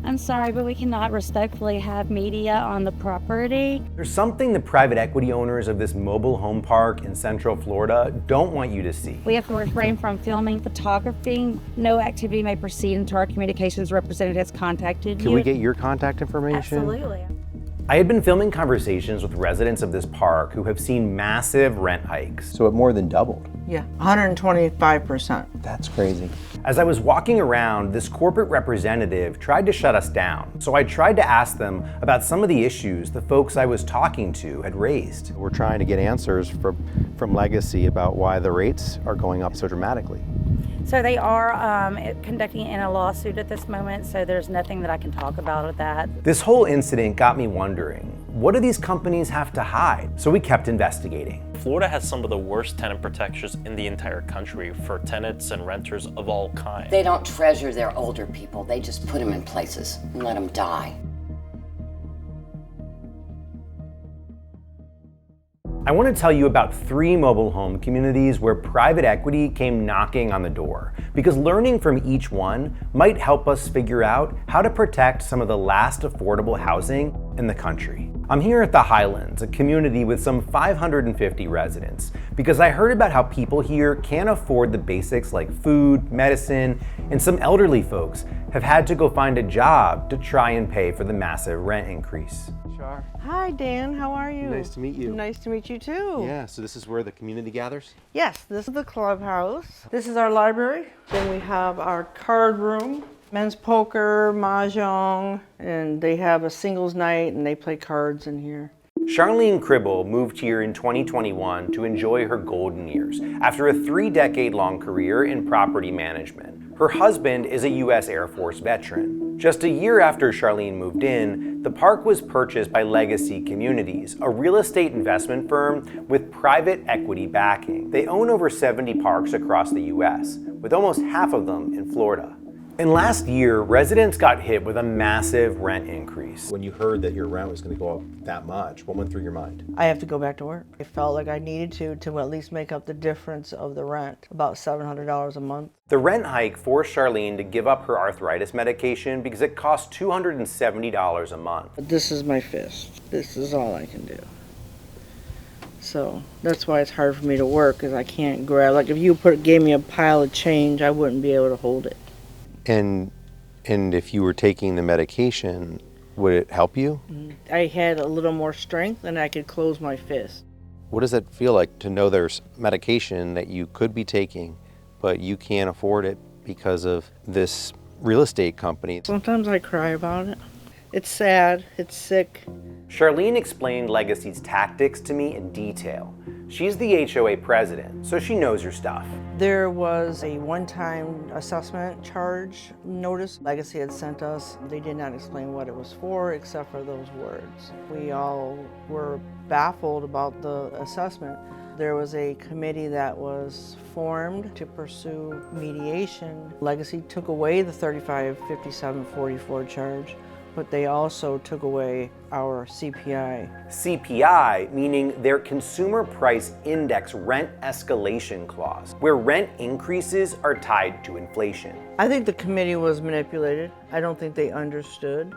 I'm sorry, but we cannot respectfully have media on the property. There's something the private equity owners of this mobile home park in Central Florida don't want you to see. We have to refrain from filming, photography. No activity may proceed until our communications representative has contacted you. Can we get your contact information? Absolutely. I had been filming conversations with residents of this park who have seen massive rent hikes. So it more than doubled. Yeah, 125%. That's crazy. As I was walking around, this corporate representative tried to shut us down. So I tried to ask them about some of the issues the folks I was talking to had raised. We're trying to get answers from Legacy about why the rates are going up so dramatically. So they are conducting in a lawsuit at this moment, so there's nothing that I can talk about with that. This whole incident got me wondering, what do these companies have to hide? So we kept investigating. Florida has some of the worst tenant protections in the entire country for tenants and renters of all kinds. They don't treasure their older people. They just put them in places and let them die. I want to tell you about 3 mobile home communities where private equity came knocking on the door, because learning from each one might help us figure out how to protect some of the last affordable housing in the country. I'm here at the Highlands, a community with some 550 residents, because I heard about how people here can't afford the basics like food, medicine, and some elderly folks have had to go find a job to try and pay for the massive rent increase. Hi, Dan. How are you? Nice to meet you. Nice to meet you, too. Yeah, so this is where the community gathers? Yes, this is the clubhouse. This is our library. Then we have our card room, men's poker, mahjong, and they have a singles night and they play cards in here. Charlene Cribble moved here in 2021 to enjoy her golden years after a 3-decade-long career in property management. Her husband is a U.S. Air Force veteran. Just a year after Charlene moved in, the park was purchased by Legacy Communities, a real estate investment firm with private equity backing. They own over 70 parks across the U.S., with almost half of them in Florida. And last year, residents got hit with a massive rent increase. When you heard that your rent was going to go up that much, what went through your mind? I have to go back to work. I felt like I needed to at least make up the difference of the rent, about $700 a month. The rent hike forced Charlene to give up her arthritis medication because it cost $270 a month. This is my fist. This is all I can do. So that's why it's hard for me to work, because I can't grab. Like if you gave me a pile of change, I wouldn't be able to hold it. And if you were taking the medication, would it help you? I had a little more strength and I could close my fist. What does it feel like to know there's medication that you could be taking, but you can't afford it because of this real estate company? Sometimes I cry about it. It's sad, it's sick. Charlene explained Legacy's tactics to me in detail. She's the HOA president, so she knows her stuff. There was a one-time assessment charge notice Legacy had sent us. They did not explain what it was for except for those words. We all were baffled about the assessment. There was a committee that was formed to pursue mediation. Legacy took away the 355744 charge, but they also took away our CPI. CPI, meaning their Consumer Price Index rent escalation clause, where rent increases are tied to inflation. I think the committee was manipulated. I don't think they understood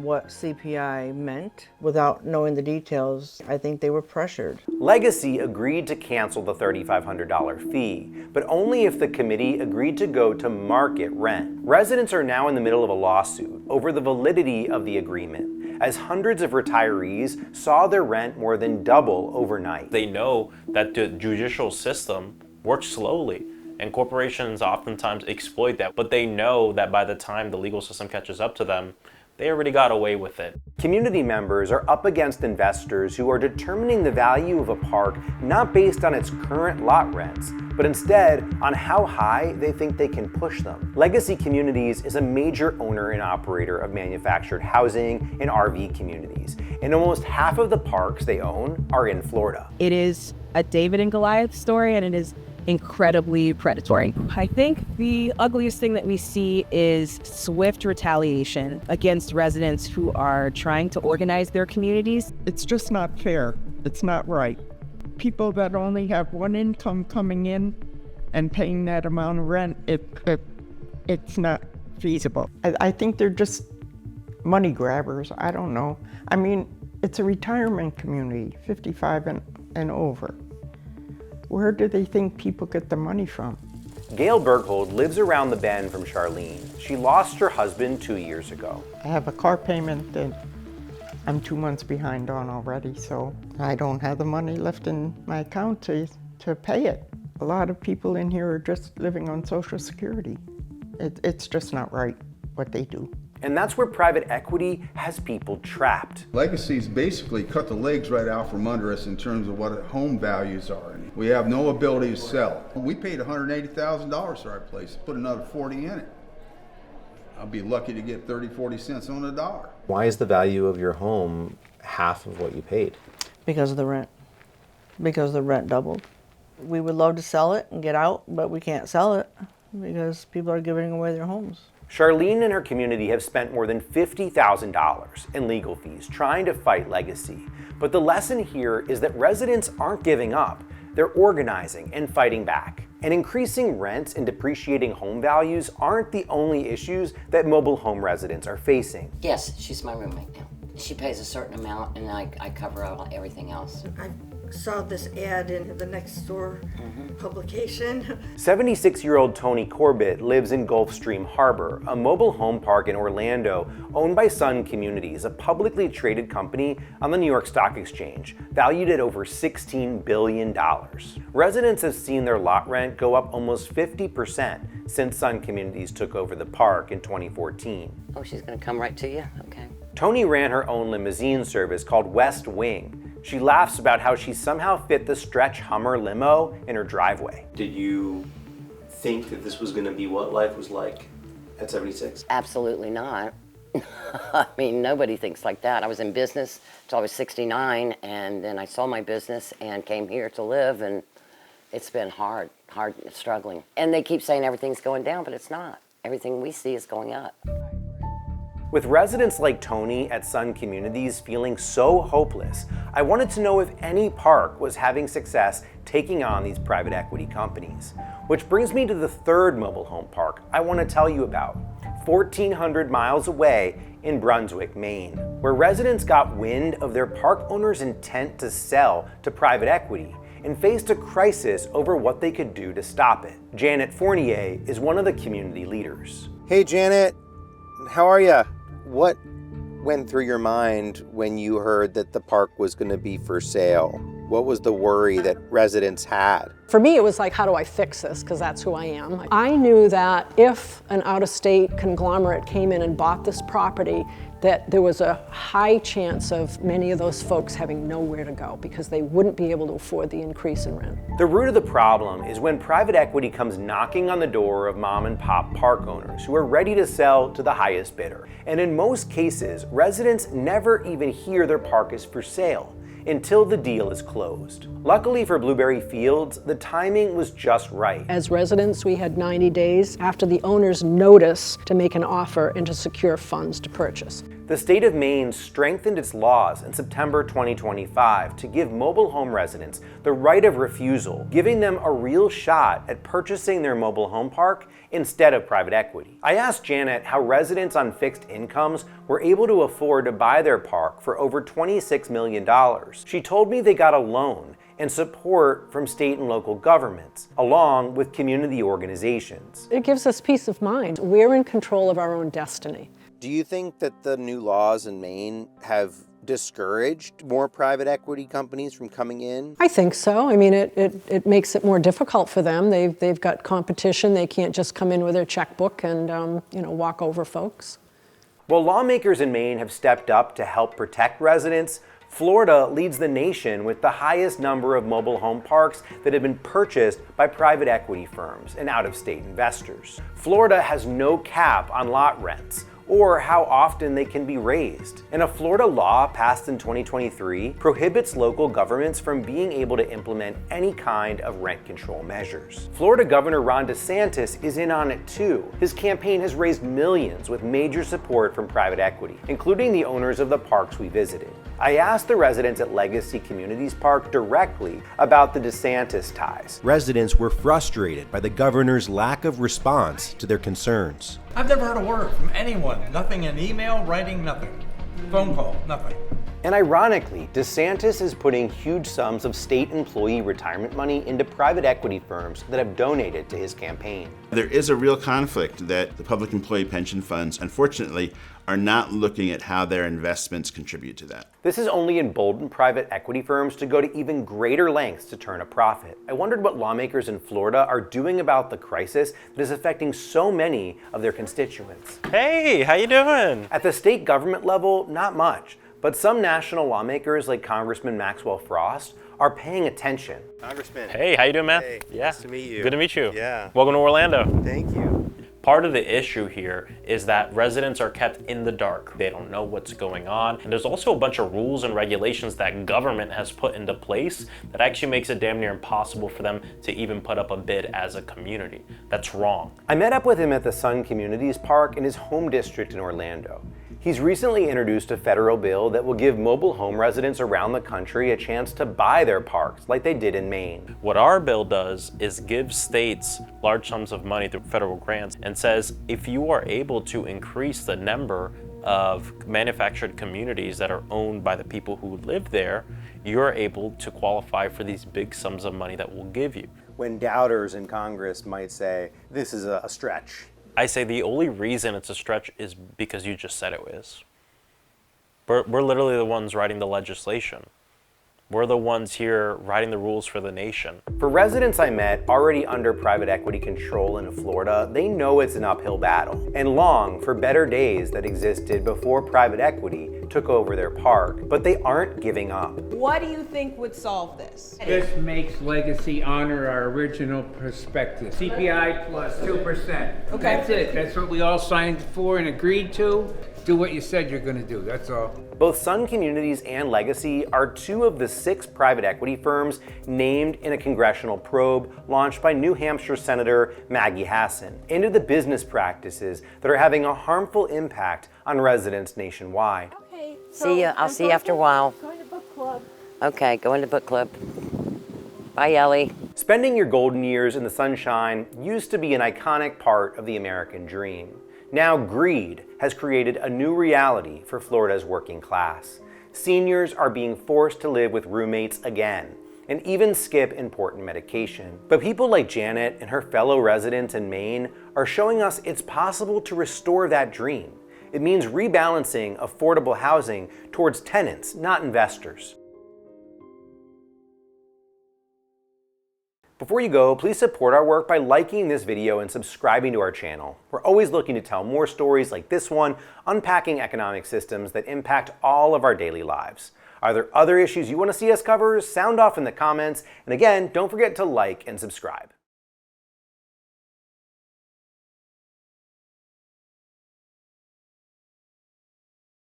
what CPI meant. Without knowing the details, I think they were pressured. Legacy agreed to cancel the $3,500 fee, but only if the committee agreed to go to market rent. Residents are now in the middle of a lawsuit over the validity of the agreement, as hundreds of retirees saw their rent more than double overnight. They know that the judicial system works slowly, and corporations oftentimes exploit that, but they know that by the time the legal system catches up to them, they already got away with it. Community members are up against investors who are determining the value of a park not based on its current lot rents, but instead on how high they think they can push them. Legacy Communities is a major owner and operator of manufactured housing and RV communities, and almost half of the parks they own are in Florida. It is a David and Goliath story, and it is incredibly predatory. I think the ugliest thing that we see is swift retaliation against residents who are trying to organize their communities. It's just not fair. It's not right. People that only have one income coming in and paying that amount of rent, it's not feasible. I think they're just money grabbers, I don't know. I mean, it's a retirement community, 55 and over. Where do they think people get the money from? Gail Berghold lives around the bend from Charlene. She lost her husband 2 years ago. I have a car payment that I'm 2 months behind on already, so I don't have the money left in my account to pay it. A lot of people in here are just living on Social Security. It's just not right what they do. And that's where private equity has people trapped. Legacies basically cut the legs right out from under us in terms of what home values are. We have no ability to sell. We paid $180,000 for our place, put another 40 in it. I'll be lucky to get 30, 40 cents on the dollar. Why is the value of your home half of what you paid? Because of the rent. Because the rent doubled. We would love to sell it and get out, but we can't sell it because people are giving away their homes. Charlene and her community have spent more than $50,000 in legal fees trying to fight legacy. But the lesson here is that residents aren't giving up. They're organizing and fighting back. And increasing rents and depreciating home values aren't the only issues that mobile home residents are facing. Yes, she's my roommate now. She pays a certain amount and I cover out everything else. I saw this ad in the Nextdoor publication. 76-year-old Tony Corbett lives in Gulfstream Harbor, a mobile home park in Orlando owned by Sun Communities, a publicly traded company on the New York Stock Exchange, valued at over $16 billion. Residents have seen their lot rent go up almost 50% since Sun Communities took over the park in 2014. Oh, she's gonna come right to you? Okay. Tony ran her own limousine service called West Wing. She laughs about how she somehow fit the stretch Hummer limo in her driveway. Did you think that this was going to be what life was like at 76? Absolutely not. I mean, nobody thinks like that. I was in business until I was 69, and then I sold my business and came here to live, and it's been hard struggling. And they keep saying everything's going down, but it's not. Everything we see is going up. With residents like Tony at Sun Communities feeling so hopeless, I wanted to know if any park was having success taking on these private equity companies. Which brings me to the third mobile home park I want to tell you about, 1,400 miles away in Brunswick, Maine, where residents got wind of their park owner's intent to sell to private equity and faced a crisis over what they could do to stop it. Janet Fournier is one of the community leaders. Hey Janet, how are ya? What went through your mind when you heard that the park was going to be for sale? What was the worry that residents had? For me, it was like, how do I fix this? Because that's who I am. I knew that if an out-of-state conglomerate came in and bought this property, that there was a high chance of many of those folks having nowhere to go because they wouldn't be able to afford the increase in rent. The root of the problem is when private equity comes knocking on the door of mom and pop park owners who are ready to sell to the highest bidder. And in most cases, residents never even hear their park is for sale until the deal is closed. Luckily for Blueberry Fields, the timing was just right. As residents, we had 90 days after the owner's notice to make an offer and to secure funds to purchase. The state of Maine strengthened its laws in September 2025 to give mobile home residents the right of refusal, giving them a real shot at purchasing their mobile home park instead of private equity. I asked Janet how residents on fixed incomes were able to afford to buy their park for over $26 million. She told me they got a loan and support from state and local governments, along with community organizations. It gives us peace of mind. We're in control of our own destiny. Do you think that the new laws in Maine have discouraged more private equity companies from coming in? I think so. I mean, it makes it more difficult for them. They've got competition. They can't just come in with their checkbook and walk over folks. While lawmakers in Maine have stepped up to help protect residents, Florida leads the nation with the highest number of mobile home parks that have been purchased by private equity firms and out-of-state investors. Florida has no cap on lot rents or how often they can be raised. And a Florida law passed in 2023 prohibits local governments from being able to implement any kind of rent control measures. Florida Governor Ron DeSantis is in on it too. His campaign has raised millions with major support from private equity, including the owners of the parks we visited. I asked the residents at Legacy Communities Park directly about the DeSantis ties. Residents were frustrated by the governor's lack of response to their concerns. I've never heard a word from anyone. Nothing in email, writing, nothing. Phone call, nothing. And ironically, DeSantis is putting huge sums of state employee retirement money into private equity firms that have donated to his campaign. There is a real conflict that the public employee pension funds, unfortunately, are not looking at how their investments contribute to that. This has only emboldened private equity firms to go to even greater lengths to turn a profit. I wondered what lawmakers in Florida are doing about the crisis that is affecting so many of their constituents. Hey, how you doing? At the state government level, not much. But some national lawmakers like Congressman Maxwell Frost are paying attention. Congressman. Hey, how you doing, man? Hey, yeah. nice to meet you. Good to meet you. Yeah. Welcome to Orlando. Thank you. Part of the issue here is that residents are kept in the dark. They don't know what's going on. And there's also a bunch of rules and regulations that government has put into place that actually makes it damn near impossible for them to even put up a bid as a community. That's wrong. I met up with him at the Sun Communities Park in his home district in Orlando. He's recently introduced a federal bill that will give mobile home residents around the country a chance to buy their parks like they did in Maine. What our bill does is give states large sums of money through federal grants and says if you are able to increase the number of manufactured communities that are owned by the people who live there, you're able to qualify for these big sums of money that we'll give you. When doubters in Congress might say, this is a stretch. I say the only reason it's a stretch is because you just said it is. We're literally the ones writing the legislation. We're the ones here writing the rules for the nation. For residents I met already under private equity control in Florida, they know it's an uphill battle and long for better days that existed before private equity took over their park, but they aren't giving up. What do you think would solve this? This makes Legacy honor our original prospectus. CPI plus 2%. Okay. That's it. That's what we all signed for and agreed to. Do what you said you're going to do. That's all. Both Sun Communities and Legacy are two of the 6 private equity firms named in a congressional probe launched by New Hampshire Senator Maggie Hassan into the business practices that are having a harmful impact on residents nationwide. Okay, see you. I'll see you after a while. Going to book club. Okay, going to book club. Bye, Ellie. Spending your golden years in the sunshine used to be an iconic part of the American dream. Now greed has created a new reality for Florida's working class. Seniors are being forced to live with roommates again, and even skip important medication. But people like Janet and her fellow residents in Maine are showing us it's possible to restore that dream. It means rebalancing affordable housing towards tenants, not investors. Before you go, please support our work by liking this video and subscribing to our channel. We're always looking to tell more stories like this one, unpacking economic systems that impact all of our daily lives. Are there other issues you want to see us cover? Sound off in the comments. And again, don't forget to like and subscribe.